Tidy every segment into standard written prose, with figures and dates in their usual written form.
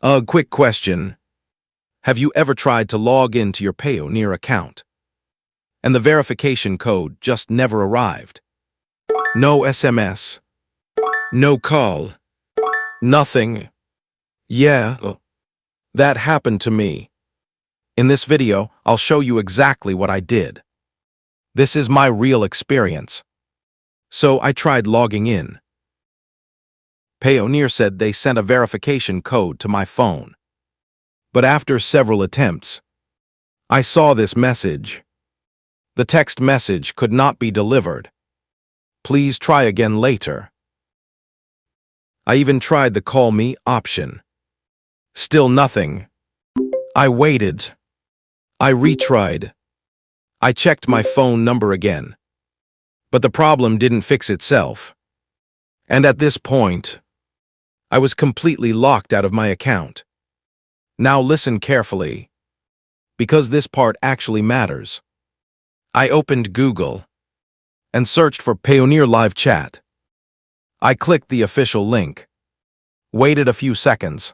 A quick question. Have you ever tried to log into your Payoneer account, and the verification code just never arrived? No SMS, no call, nothing. Yeah, that happened to me. In this video, I'll show you exactly what I did. This is my real experience. So I tried logging in. Payoneer said they sent a verification code to my phone. But after several attempts, I saw this message. The text message could not be delivered. Please try again later. I even tried the call me option. Still nothing. I waited. I retried. I checked my phone number again. But the problem didn't fix itself. And at this point, I was completely locked out of my account. Now listen carefully, because this part actually matters. I opened Google and searched for Payoneer Live Chat. I clicked the official link, waited a few seconds,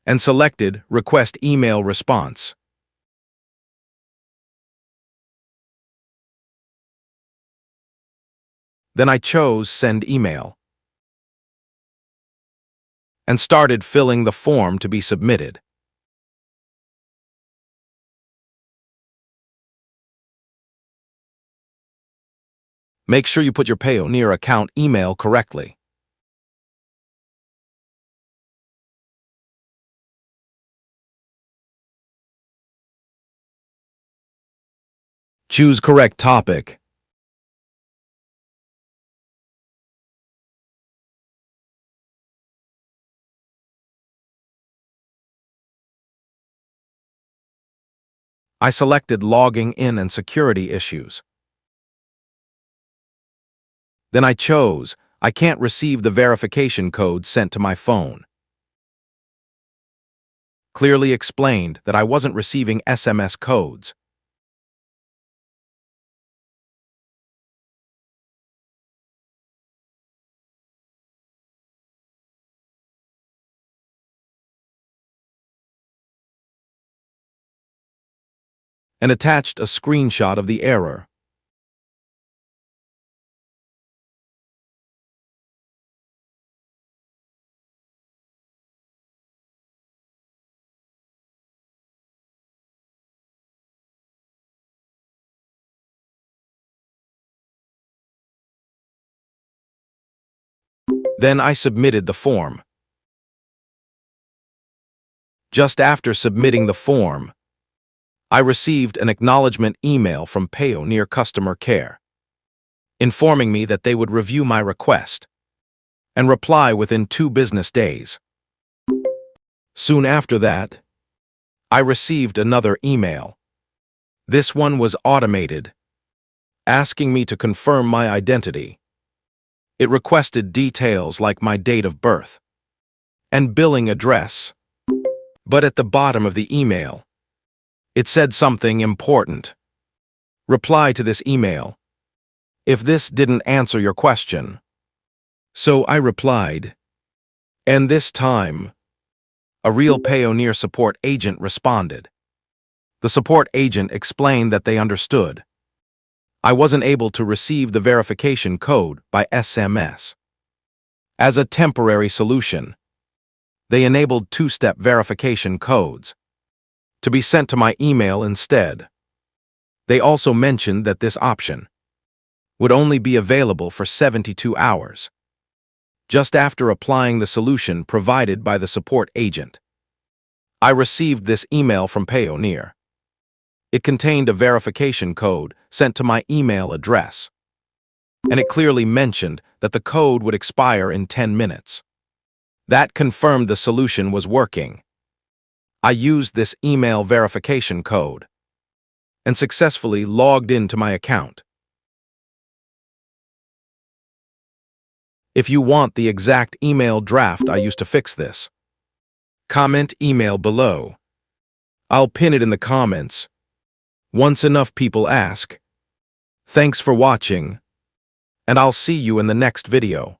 and selected Request Email Response. Then I chose Send Email and started filling the form to be submitted. Make sure you put your Payoneer account email correctly. Choose correct topic. I selected logging in and security issues. Then I chose I can't receive the verification code sent to my phone. Clearly explained that I wasn't receiving SMS codes. And attached a screenshot of the error. Then I submitted the form. Just after submitting the form, I received an acknowledgement email from Payoneer Customer Care, informing me that they would review my request and reply within 2 business days. Soon after that, I received another email. This one was automated, asking me to confirm my identity. It requested details like my date of birth and billing address. But at the bottom of the email, it said something important. Reply to this email if this didn't answer your question. So I replied, and this time, a real Payoneer support agent responded. The support agent explained that they understood. I wasn't able to receive the verification code by SMS. As a temporary solution, they enabled 2-step verification codes to be sent to my email instead. They also mentioned that this option would only be available for 72 hours, just after applying the solution provided by the support agent. I received this email from Payoneer. It contained a verification code sent to my email address, and it clearly mentioned that the code would expire in 10 minutes. That confirmed the solution was working. I used this email verification code and successfully logged into my account. If you want the exact email draft I used to fix this, comment email below. I'll pin it in the comments once enough people ask. Thanks for watching, and I'll see you in the next video.